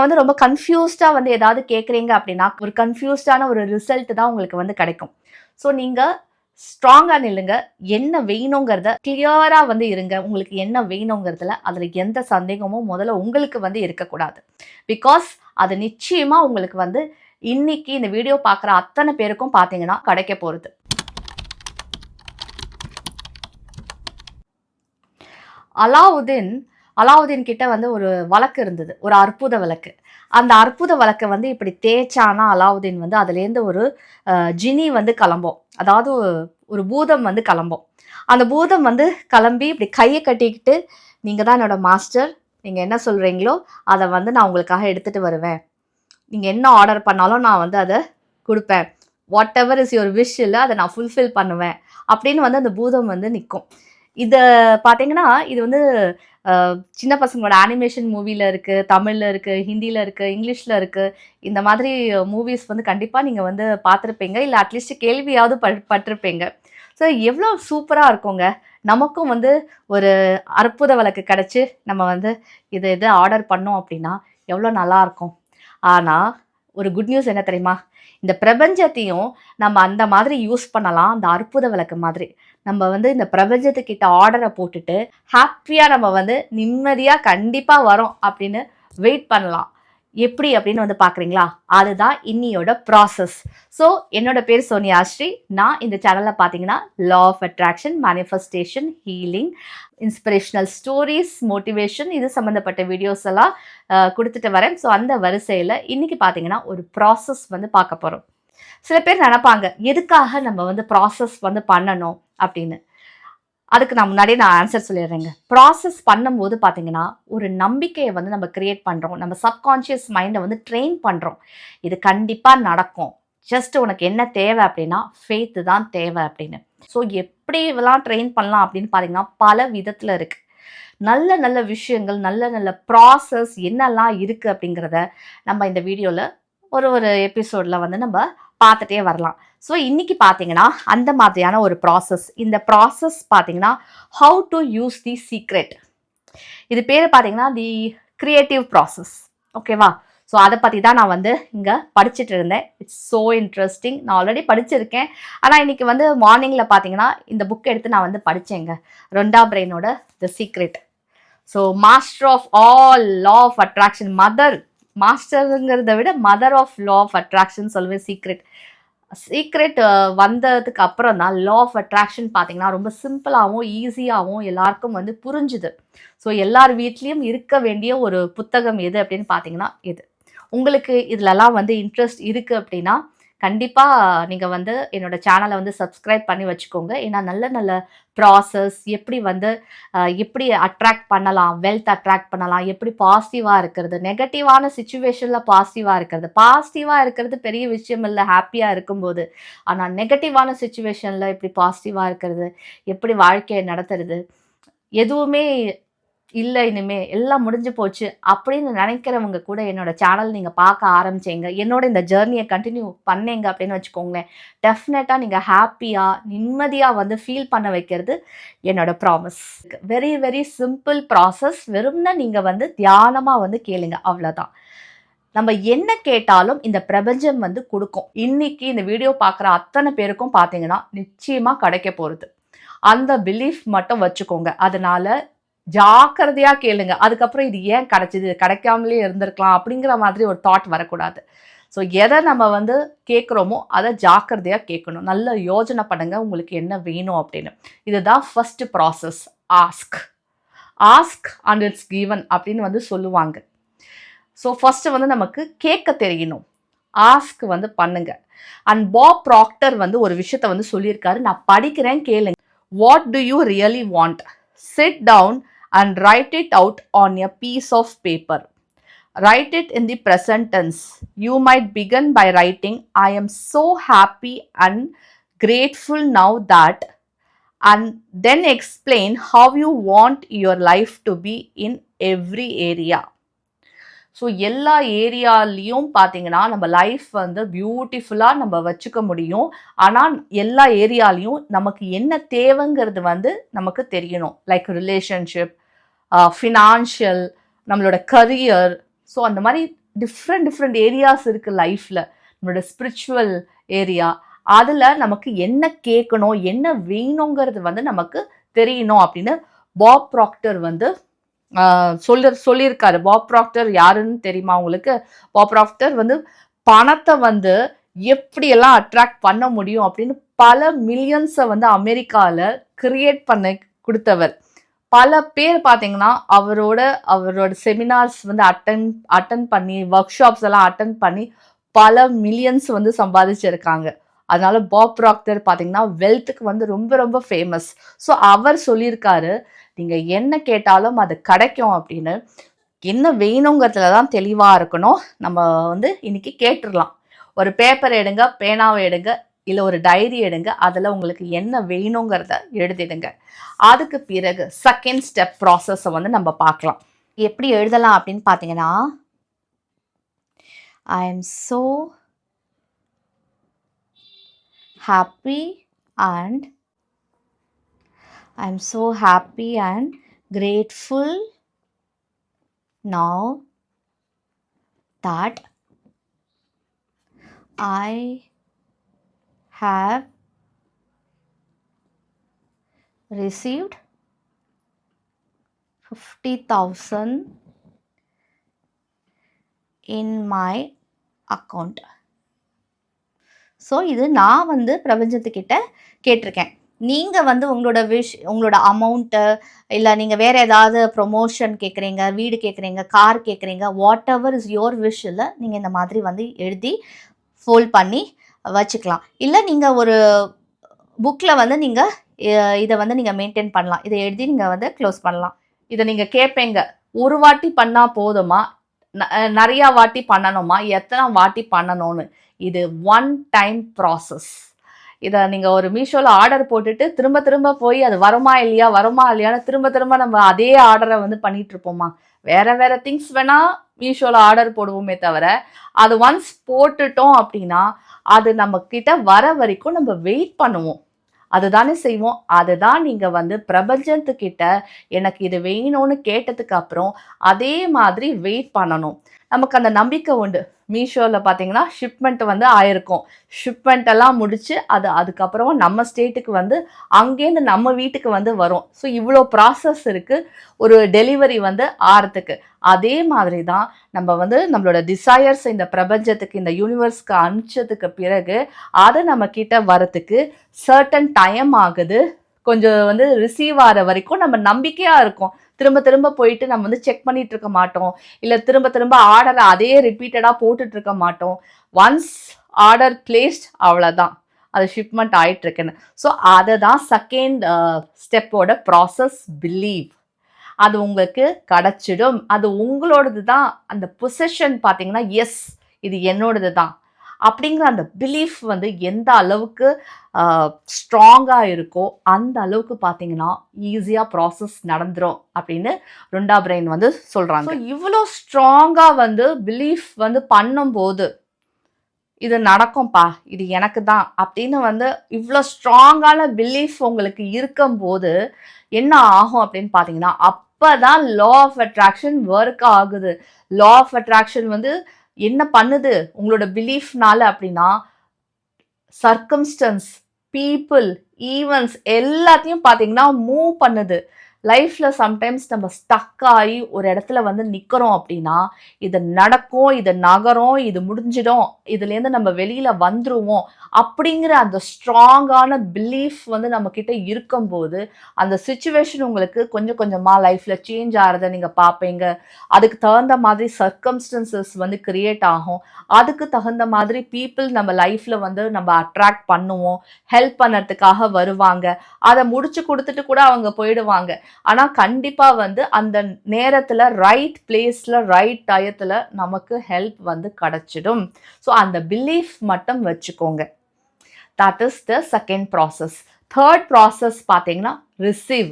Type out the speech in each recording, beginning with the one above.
வந்து ரொம்ப கன்ஃபியூஸ்டா வந்து ஏதாவது கேட்குறீங்க அப்படின்னா ஒரு கன்ஃபியூஸ்டான ஒரு ரிசல்ட் தான் உங்களுக்கு வந்து கிடைக்கும். ஸோ நீங்க ஸ்ட்ராங்கா நில்லுங்க. என்ன வேணுங்கிறத கிளியரா வந்து இருங்க. உங்களுக்கு என்ன வேணுங்கிறதுல அதுல எந்த சந்தேகமும் முதல்ல உங்களுக்கு வந்து இருக்கக்கூடாது. பிகாஸ் அது நிச்சயமா உங்களுக்கு வந்து இன்னைக்கு இந்த வீடியோ பார்க்குற அத்தனை பேருக்கும் பார்த்தீங்கன்னா கிடைக்க போறது. அலாவுதீன் கிட்ட வந்து ஒரு வழக்கு இருந்தது. ஒரு அற்புத வழக்கு. அந்த அற்புத வழக்க வந்து இப்படி தேய்ச்சானா அலாவுதீன் வந்து அதுலேருந்து ஒரு ஜினி வந்து கிளம்பும். அதாவது ஒரு பூதம் வந்து கிளம்பும். அந்த பூதம் வந்து கிளம்பி இப்படி கையை கட்டிக்கிட்டு, நீங்க தான் என்னோட மாஸ்டர். நீங்க என்ன சொல்றீங்களோ அதை வந்து நான் உங்களுக்காக எடுத்துட்டு வருவேன். நீங்க என்ன ஆர்டர் பண்ணாலும் நான் வந்து அதை கொடுப்பேன். What ever is your wish இல்லை அதை நான் ஃபுல்ஃபில் பண்ணுவேன் அப்படின்னு வந்து அந்த பூதம் வந்து நிற்கும். இதை பார்த்தீங்கன்னா இது வந்து சின்ன பசங்களோட அனிமேஷன் மூவியில் இருக்குது, தமிழில் இருக்குது, ஹிந்தியில் இருக்குது, இங்கிலீஷில் இருக்குது. இந்த மாதிரி மூவிஸ் வந்து கண்டிப்பாக நீங்கள் வந்து பார்த்துருப்பீங்க, இல்லை அட்லீஸ்ட் கேள்வியாவது பட்டிருப்பீங்க. ஸோ எவ்வளோ சூப்பராக இருக்குங்க. நமக்கும் வந்து ஒரு அற்புத வழக்கு கிடச்சி நம்ம வந்து இது ஆர்டர் பண்ணோம் அப்படின்னா எவ்வளோ நல்லாயிருக்கும். ஆனால் ஒரு குட் நியூஸ் என்ன தெரியுமா? இந்த பிரபஞ்சத்தையும் நம்ம அந்த மாதிரி யூஸ் பண்ணலாம். அந்த அற்புத விளக்கு மாதிரி நம்ம வந்து இந்த பிரபஞ்சத்துக்கிட்ட ஆர்டரை போட்டுட்டு ஹாப்பியாக நம்ம வந்து நிம்மதியாக கண்டிப்பாக வரோம் அப்படின்னு வெயிட் பண்ணலாம். எப்படி அப்படின்னு வந்து பார்க்குறீங்களா? அதுதான் இன்னியோட ப்ராசஸ். ஸோ என்னோட பேர் சோனியா ஸ்ரீ. நான் இந்த சேனலில் பார்த்தீங்கன்னா law of attraction, manifestation, healing, inspirational stories, motivation இது சம்மந்தப்பட்ட வீடியோஸ் எல்லாம் கொடுத்துட்டு வரேன். ஸோ அந்த வரிசையில் இன்னைக்கு பார்த்தீங்கன்னா ஒரு ப்ராசஸ் வந்து பார்க்க போகிறோம். சில பேர் நினைப்பாங்க எதுக்காக நம்ம வந்து ப்ராசஸ் வந்து பண்ணணும் அப்படின்னு. அதுக்கு நான் முன்னாடியே ஆன்சர் சொல்லிடுறேங்க. ப்ராசஸ் பண்ணும்போது பார்த்தீங்கன்னா ஒரு நம்பிக்கையை வந்து நம்ம கிரியேட் பண்ணுறோம். நம்ம சப்கான்ஷியஸ் மைண்டை வந்து ட்ரெயின் பண்ணுறோம். இது கண்டிப்பாக நடக்கும். ஜஸ்ட் உனக்கு என்ன தேவை அப்படின்னா ஃபெய்த்து தான் தேவை அப்படின்னு. ஸோ எப்படிலாம் ட்ரெயின் பண்ணலாம் அப்படின்னு பார்த்தீங்கன்னா பல விதத்தில் இருக்குது. நல்ல நல்ல விஷயங்கள், நல்ல நல்ல ப்ராசஸ் என்னெல்லாம் இருக்குது அப்படிங்கிறத நம்ம இந்த வீடியோவில் ஒரு எபிசோடில் வந்து நம்ம பார்த்துட்டே வரலாம். ஸோ இன்னைக்கு பார்த்தீங்கன்னா அந்த மாதிரியான ஒரு ப்ராசஸ். இந்த ப்ராசஸ் பார்த்தீங்கன்னா how to use the secret. இது பேர் பார்த்தீங்கன்னா தி கிரியேட்டிவ் ப்ராசஸ். ஓகேவா? ஸோ அதை பற்றி தான் நான் வந்து இங்கே படிச்சுட்டு இருந்தேன். It's so interesting. நான் ஆல்ரெடி படிச்சிருக்கேன். ஆனால் இன்னைக்கு வந்து மார்னிங்கில் பார்த்தீங்கன்னா இந்த புக் எடுத்து நான் வந்து படித்தேங்க. ரொண்டா பிரெயினோட the secret. So master of all law of attraction, மாஸ்டருங்கிறத விட mother of law of attraction சொல்லுவேன். சீக்ரெட் வந்ததுக்கு அப்புறம் தான் லா ஆஃப் அட்ராக்ஷன் பார்த்தீங்கன்னா ரொம்ப சிம்பிளாகவும் ஈஸியாகவும் எல்லாருக்கும் வந்து புரிஞ்சுது. ஸோ எல்லார் வீட்லேயும் இருக்க வேண்டிய ஒரு புத்தகம் எது அப்படின்னு பார்த்தீங்கன்னா இது. உங்களுக்கு இதிலலாம் வந்து இன்ட்ரெஸ்ட் இருக்குது அப்படின்னா கண்டிப்பாக நீங்கள் வந்து என்னோடய சேனலை வந்து சப்ஸ்கிரைப் பண்ணி வச்சுக்கோங்க. ஏன்னா நல்ல நல்ல ப்ராசஸ் எப்படி அட்ராக்ட் பண்ணலாம், வெல்த் அட்ராக்ட் பண்ணலாம், எப்படி பாசிட்டிவாக இருக்கிறது, நெகட்டிவான சுச்சுவேஷனில் பாசிட்டிவாக இருக்கிறது பெரிய விஷயம் இல்லை ஹாப்பியாக இருக்கும்போது. ஆனால் நெகட்டிவான சுச்சுவேஷனில் எப்படி பாசிட்டிவாக இருக்கிறது, எப்படி வாழ்க்கையை நடத்துறது, எதுவுமே இல்லை இனிமே எல்லாம் முடிஞ்சு போச்சு அப்படின்னு நினைக்கிறவங்க கூட என்னோட சேனல் நீங்கள் பார்க்க ஆரம்பிச்சிங்க, என்னோட இந்த ஜேர்னியை கண்டினியூ பண்ணீங்க அப்படின்னு வச்சுக்கோங்களேன், டெஃபினட்டாக நீங்கள் ஹாப்பியாக நிம்மதியாக வந்து ஃபீல் பண்ண வைக்கிறது என்னோட promise. Very very simple process. வெறும்னா நீங்கள் வந்து தியானமாக வந்து கேளுங்க, அவ்வளோதான். நம்ம என்ன கேட்டாலும் இந்த பிரபஞ்சம் வந்து கொடுக்கும். இன்னைக்கு இந்த வீடியோ பார்க்குற அத்தனை பேருக்கும் பார்த்தீங்கன்னா நிச்சயமாக கிடைக்க போகிறது. அந்த பிலீஃப் மட்டும் வச்சுக்கோங்க. அதனால ஜாக்கிரதையாக கேளுங்க. அதுக்கப்புறம் இது ஏன் கிடைச்சிது, கிடைக்காமலே இருந்திருக்கலாம் அப்படிங்கிற மாதிரி ஒரு தாட் வரக்கூடாது. ஸோ எதை நம்ம வந்து கேட்குறோமோ அதை ஜாக்கிரதையாக கேட்கணும். நல்ல யோஜனை பண்ணுங்க உங்களுக்கு என்ன வேணும் அப்படின்னு. இதுதான் first process. Ask and it's given அப்படின்னு வந்து சொல்லுவாங்க. ஸோ ஃபர்ஸ்ட் வந்து நமக்கு கேட்க தெரியணும். ஆஸ்க் வந்து பண்ணுங்க. அண்ட் பாப் ப்ராக்டர் வந்து ஒரு விஷயத்த வந்து சொல்லியிருக்காரு, நான் படிக்கிறேன் கேளுங்க. What to you really want? Sit down and write it out on a piece of paper. Write it in the present tense. You might begin by writing, I am so happy and grateful now that, and then explain how you want your life to be in every area. So எல்லா ஏரியாலையும் பார்த்தீங்கன்னா நம்ம life வந்து பியூட்டிஃபுல்லாக நம்ம வச்சுக்க முடியும். ஆனால் எல்லா ஏரியாலையும் நமக்கு என்ன தேவைங்கிறது வந்து நமக்கு தெரியணும். லைக் ரிலேஷன்ஷிப், ஃபினான்ஷியல், நம்மளோட கரியர். ஸோ அந்த மாதிரி டிஃப்ரெண்ட் ஏரியாஸ் இருக்குது லைஃப்பில். நம்மளோட ஸ்பிரிச்சுவல் ஏரியா, அதில் நமக்கு என்ன கேட்கணும், என்ன வேணுங்கிறது வந்து நமக்கு தெரியணும் அப்படின்னு பாப் ப்ராக்டர் வந்து சொல்லியிருக்காரு. பாப் ப்ராக்டர் யாருன்னு தெரியுமா உங்களுக்கு? பாப் ப்ராக்டர் வந்து பணத்தை வந்து எப்படியெல்லாம் அட்ராக்ட் பண்ண முடியும் அப்படின்னு பல மில்லியன்ஸை வந்து அமெரிக்காவில் கிரியேட் பண்ண கொடுத்தவர். பல பேர் பார்த்தீங்கன்னா அவரோட செமினார்ஸ் வந்து அட்டன் பண்ணி, ஒர்க் ஷாப்ஸ் எல்லாம் அட்டன் பண்ணி பல மில்லியன்ஸ் வந்து சம்பாதிச்சிருக்காங்க. அதனால பாப் ப்ராக்டர் பார்த்தீங்கன்னா வெல்த்துக்கு வந்து ரொம்ப ரொம்ப ஃபேமஸ். ஸோ அவர் சொல்லியிருக்காரு, நீங்கள் என்ன கேட்டாலும் அது கிடைக்கும் அப்படின்னு. என்ன வேணுங்கிறதுல தான் தெளிவாக இருக்கணும். நம்ம வந்து இன்னைக்கு கேட்டுடலாம். ஒரு பேப்பர் எடுங்க, பேனாவை எடுங்க, இல்லை ஒரு டைரி எடுங்க, அதில் உங்களுக்கு என்ன வேணுங்கிறத எழுதிடுங்க. அதுக்கு பிறகு செகண்ட் ஸ்டெப் ப்ராசஸை வந்து நம்ம பார்க்கலாம். எப்படி எழுதலாம் அப்படின்னு பார்த்தீங்கன்னா, I am so happy and I'm so happy and grateful now that I have received 50,000 in my account. So இது நான் வந்து பிரபஞ்சத்துக்கிட்ட கேட்டிருக்கேன். நீங்கள் வந்து உங்களோட அமௌண்ட்டு, இல்லை நீங்கள் வேறு ஏதாவது ப்ரொமோஷன் கேட்குறீங்க, வீடு கேட்குறீங்க, கார் கேட்குறீங்க, what ever is your wish, இல்லை நீங்கள் இந்த மாதிரி வந்து எழுதி ஃபோல்ட் பண்ணி வச்சுக்கலாம். இல்லை நீங்கள் ஒரு புக்கில் வந்து நீங்கள் இதை வந்து நீங்கள் மெயின்டைன் பண்ணலாம். இதை எழுதி நீங்கள் வந்து க்ளோஸ் பண்ணலாம். இதை நீங்கள் கேட்பீங்க, ஒரு வாட்டி பண்ணால் போதுமா, நிறையா வாட்டி பண்ணணுமா, எத்தனை வாட்டி பண்ணணும்னு. இது ஒன் டைம் ப்ராசஸ். இதை நீங்கள் ஒரு மீஷோவில் ஆர்டர் போட்டுட்டு திரும்ப திரும்ப போய் அது வருமா இல்லையான்னு திரும்ப நம்ம அதே ஆர்டரை வந்து பண்ணிட்டு இருப்போமா? வேறு திங்ஸ் வேணால் மீஷோவில் ஆர்டர் போடுவோமே தவிர, அது ஒன்ஸ் போட்டுட்டோம் அப்படின்னா அது நம்ம கிட்ட வர வரைக்கும் நம்ம வெயிட் பண்ணுவோம். அதுதானே செய்வோம். அதுதான் நீங்கள் வந்து பிரபஞ்சத்துக்கிட்ட எனக்கு இது வேணும்னு கேட்டதுக்கு அப்புறம் அதே மாதிரி வெயிட் பண்ணணும். நமக்கு அந்த நம்பிக்கை உண்டு. மீஷோவில் பார்த்தீங்கன்னா ஷிப்மெண்ட் வந்து ஆயிருக்கும். ஷிப்மெண்ட் எல்லாம் முடிச்சு அதுக்கப்புறமா நம்ம ஸ்டேட்டுக்கு வந்து அங்கேருந்து நம்ம வீட்டுக்கு வந்து வரும். ஸோ இவ்வளோ ப்ராசஸ் இருக்குது ஒரு டெலிவரி வந்து ஆகிறதுக்கு. அதே மாதிரி தான் நம்ம வந்து நம்மளோட டிசையர்ஸ் இந்த பிரபஞ்சத்துக்கு, இந்த யூனிவர்ஸ்க்கு அனுப்பிச்சதுக்கு பிறகு அதை நம்ம கிட்ட வரத்துக்கு சர்டன் டைம் ஆகுது. கொஞ்சம் வந்து ரிசீவ் ஆகிற வரைக்கும் நம்ம நம்பிக்கையாக இருக்கும். திரும்ப போயிட்டு நம்ம வந்து செக் பண்ணிட்டு இருக்க மாட்டோம். இல்லை திரும்ப ஆர்டரை அதே ரிப்பீட்டடாக போட்டுட்டு இருக்க மாட்டோம். ஒன்ஸ் ஆர்டர் பிளேஸ்ட், அவ்வளோதான், அது ஷிப்மெண்ட் ஆகிட்டு இருக்குன்னு. ஸோ அதை தான் செகண்ட் ஸ்டெப்போட ப்ராசஸ், பிலீவ். அது உங்களுக்கு கிடச்சிடும். அது உங்களோடது தான். அந்த பொசிஷன் பார்த்தீங்கன்னா, எஸ் இது என்னோடது தான் அப்படிங்கிற அந்த பிலீஃப் வந்து எந்த அளவுக்கு ஸ்ட்ராங்காக இருக்கோ அந்த அளவுக்கு பார்த்தீங்கன்னா ஈஸியாக ப்ராசஸ் நடந்துடும் அப்படின்னு ருண்டா பிரெயின் வந்து சொல்கிறாங்க. இவ்வளோ ஸ்ட்ராங்காக வந்து பிலீஃப் வந்து பண்ணும்போது இது நடக்கும்பா, இது எனக்கு தான் அப்படின்னு வந்து இவ்வளோ ஸ்ட்ராங்கான பிலீஃப் உங்களுக்கு இருக்கும்போது என்ன ஆகும் அப்படின்னு பார்த்தீங்கன்னா, அப்போ தான் லா ஆஃப் அட்ராக்ஷன் ஒர்க் ஆகுது. லா ஆஃப் அட்ராக்ஷன் வந்து என்ன பண்ணுது உங்களோட பிலீஃப்னால அப்படின்னா, சர்க்கம்ஸ்டன்ஸ், பீப்புள், ஈவெண்ட்ஸ் எல்லாத்தையும் பார்த்தீங்கன்னா மூவ் பண்ணுது. லைஃப்பில் சம்டைம்ஸ் நம்ம ஸ்டக் ஆகி ஒரு இடத்துல வந்து நிற்கிறோம் அப்படின்னா, இது நடக்கும், இது நகரும், இது முடிஞ்சிடும், இதுலேருந்து நம்ம வெளியில் வந்துடுவோம் அப்படிங்கிற அந்த ஸ்ட்ராங்கான பிலீஃப் வந்து நம்மக்கிட்ட இருக்கும்போது அந்த சுச்சுவேஷன் உங்களுக்கு கொஞ்சம் கொஞ்சமாக லைஃப்பில் சேஞ்ச் ஆகிறத நீங்கள் பார்ப்பீங்க. அதுக்கு தகுந்த மாதிரி சர்க்கம்ஸ்டன்சஸ் வந்து கிரியேட் ஆகும். அதுக்கு தகுந்த மாதிரி பீப்புள் நம்ம லைஃப்பில் வந்து நம்ம அட்ராக்ட் பண்ணுவோம். ஹெல்ப் பண்ணுறதுக்காக வருவாங்க. அதை முடிச்சு கொடுத்துட்டு கூட அவங்க போயிடுவாங்க. ஆனால் கண்டிப்பாக வந்து அந்த நேரத்தில் ரைட் பிளேஸில் ரைட் டயத்தில் நமக்கு ஹெல்ப் வந்து கிடச்சிடும். ஸோ அந்த பிலீஃப் மட்டும் வச்சுக்கோங்க. That is the second process. Third process பார்த்தீங்கன்னா ரிசீவ்.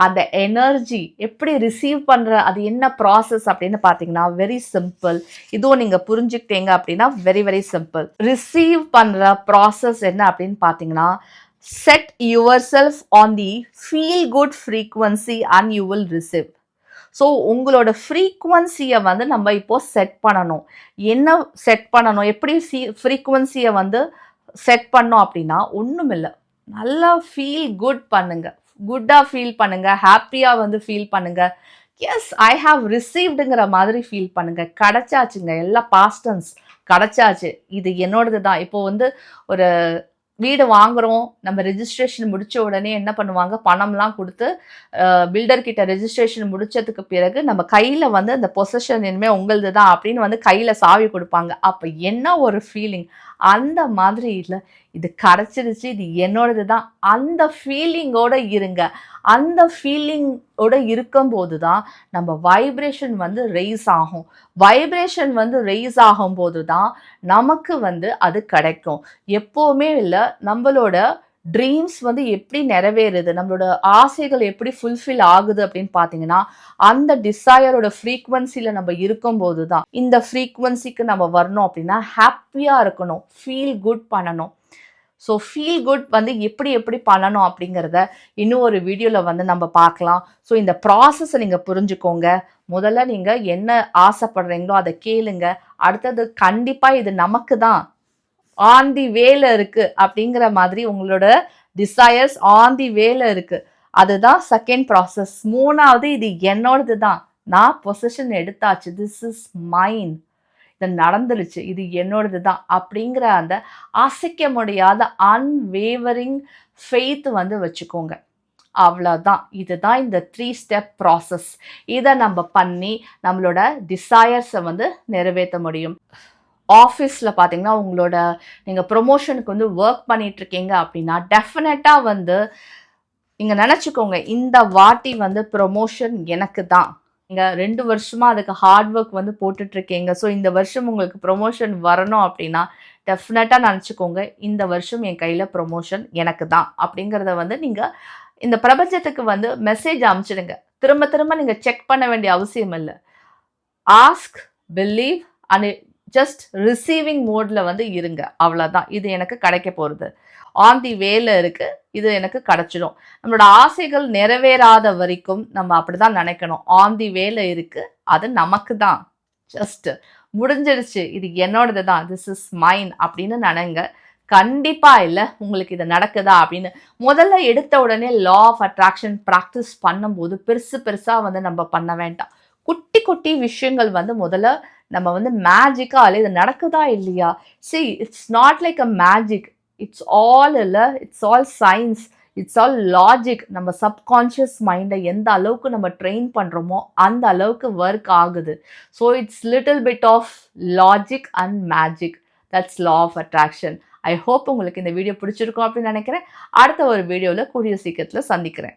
அந்த எனர்ஜி எப்படி ரிசீவ் பண்ணுற, அது என்ன ப்ராசஸ் அப்படின்னு பார்த்தீங்கன்னா வெரி சிம்பிள். இதுவும் நீங்கள் புரிஞ்சுக்கிட்டீங்க அப்படின்னா வெரி வெரி சிம்பிள். ரிசீவ் பண்ணுற ப்ராசஸ் என்ன அப்படின்னு பார்த்தீங்கன்னா, set yourself on the feel good frequency and you will receive. So உங்களோட ஃப்ரீக்குவன்சியை வந்து நம்ம இப்போ செட் பண்ணணும். என்ன செட் பண்ணணும், எப்படி ஃப்ரீக்குவன்சியை வந்து செட் பண்ணோம் அப்படின்னா ஒன்றும் இல்லை, நல்லா ஃபீல் குட் பண்ணுங்க, குட்டாக ஃபீல் பண்ணுங்க, ஹாப்பியாக வந்து ஃபீல் பண்ணுங்க. எஸ் ஐ ஹாவ் ரிசீவ்டுங்கிற மாதிரி ஃபீல் பண்ணுங்க. கிடைச்சாச்சுங்க, எல்லாம் பாஸ்டன்ஸ் கிடைச்சாச்சு, இது என்னோடது தான். இப்போ வந்து ஒரு வீடு வாங்குறோம், நம்ம ரெஜிஸ்ட்ரேஷன் முடிச்ச உடனே என்ன பண்ணுவாங்க, பணம்லாம் கொடுத்து பில்டர் கிட்ட ரெஜிஸ்ட்ரேஷன் முடிச்சதுக்கு பிறகு நம்ம கையில் வந்து அந்த பொசஷன் இனிமேல் உங்களது தான் அப்படின்னு வந்து கையில் சாவி கொடுப்பாங்க. அப்போ என்ன ஒரு ஃபீலிங், அந்த மாதிரி இல்லை, இது கிடச்சிருச்சு, இது என்னோடது தான், அந்த ஃபீலிங்கோட இருங்க. அந்த ஃபீலிங்கோட இருக்கும்போது தான் நம்ம வைப்ரேஷன் வந்து ரெய்ஸ் ஆகும். வைப்ரேஷன் வந்து ரெய்ஸ் ஆகும்போது தான் நமக்கு வந்து அது கிடைக்கும். எப்போவுமே இல்லை, நம்மளோட ட்ரீம்ஸ் வந்து எப்படி நிறைவேறுது, நம்மளோட ஆசைகள் எப்படி ஃபுல்ஃபில் ஆகுது அப்படின்னு பார்த்தீங்கன்னா அந்த டிசையரோட ஃப்ரீக்வன்சியில் நம்ம இருக்கும்போது தான். இந்த ஃப்ரீக்வன்சிக்கு நம்ம வரணும் அப்படின்னா ஹாப்பியாக இருக்கணும், ஃபீல் குட் பண்ணணும். ஸோ ஃபீல் குட் வந்து எப்படி எப்படி பண்ணணும் அப்படிங்கிறத இன்னும் ஒரு வீடியோவில் வந்து நம்ம பார்க்கலாம். ஸோ இந்த ப்ராசஸை நீங்கள் புரிஞ்சுக்கோங்க. முதல்ல நீங்கள் என்ன ஆசைப்படுறீங்களோ அதை கேளுங்க. அடுத்தது கண்டிப்பாக இது நமக்கு தான், ஆன் தி வேல இருக்குது அப்படிங்கிற மாதிரி உங்களோட டிசையர்ஸ் ஆன் தி வேல இருக்குது. அதுதான் செகண்ட் ப்ராசஸ். மூணாவது இது என்னோடது தான், நான் பொசிஷன் எடுத்தாச்சு, திஸ் இஸ் மைன், இது நடந்துருச்சு, இது என்னோடது தான் அப்படிங்கிற அந்த அசைக்க முடியாத அன்வேவரிங் ஃபெய்த் வந்து வச்சுக்கோங்க. அவ்வளோதான். இதுதான் இந்த 3 ஸ்டெப் ப்ராசஸ். இதை நம்ம பண்ணி நம்மளோட டிசையர்ஸை வந்து நிறைவேற்ற முடியும். ஆஃபீஸில் பார்த்தீங்கன்னா உங்களோட நீங்கள் ப்ரொமோஷனுக்கு வந்து ஒர்க் பண்ணிகிட்ருக்கீங்க அப்படின்னா டெஃபினட்டாக வந்து நீங்கள் நினச்சிக்கோங்க, இந்த வாட்டி வந்து ப்ரொமோஷன் எனக்கு தான். நீங்கள் 2 வருஷமாக அதுக்கு ஹார்ட் ஒர்க் வந்து போட்டுட்ருக்கீங்க. ஸோ இந்த வருஷம் உங்களுக்கு ப்ரொமோஷன் வரணும் அப்படின்னா டெஃபினட்டாக நினச்சிக்கோங்க, இந்த வருஷம் என் கையில் ப்ரொமோஷன் எனக்கு தான் அப்படிங்கிறத வந்து நீங்கள் இந்த பிரபஞ்சத்துக்கு வந்து மெசேஜ் அனுப்பிச்சிடுங்க. திரும்ப திரும்ப நீங்கள் செக் பண்ண வேண்டிய அவசியம் இல்லை. Ask, believe and just receiving மோடில் வந்து இருங்க. அவ்வளோதான். இது எனக்கு கிடைக்க போகிறது, ஆன் தி வேல இருக்குது, இது எனக்கு கிடச்சிடும். நம்மளோட ஆசைகள் நிறைவேறாத வரைக்கும் நம்ம அப்படி தான் நினைக்கணும். ஆன் தி வேல இருக்குது, அது நமக்கு தான், ஜஸ்ட் முடிஞ்சிருச்சு, இது என்னோடது தான், திஸ் இஸ் மைன் அப்படின்னு நினைங்க. கண்டிப்பாக இல்லை உங்களுக்கு இது நடக்குதா அப்படின்னு முதல்ல எடுத்த உடனே லா ஆஃப் அட்ராக்ஷன் ப்ராக்டிஸ் பண்ணும்போது பெருசு பெருசாக வந்து நம்ம பண்ண வேண்டாம். குட்டி குட்டி விஷயங்கள் வந்து முதல்ல நம்ம வந்து மேஜிக்காக இது நடக்குதா இல்லையா. See it's not like a magic, it's all இல்லை, it's all science, it's all logic. நம்ம சப்கான்ஷியஸ் மைண்டை எந்த அளவுக்கு நம்ம ட்ரெயின் பண்ணுறோமோ அந்த அளவுக்கு ஒர்க் ஆகுது. So it's little bit of logic and magic. That's law of attraction. I hope உங்களுக்கு இந்த வீடியோ பிடிச்சிருக்கும் அப்படின்னு நினைக்கிறேன். அடுத்த ஒரு வீடியோவில் கூடிய சீக்கிரத்தில் சந்திக்கிறேன்.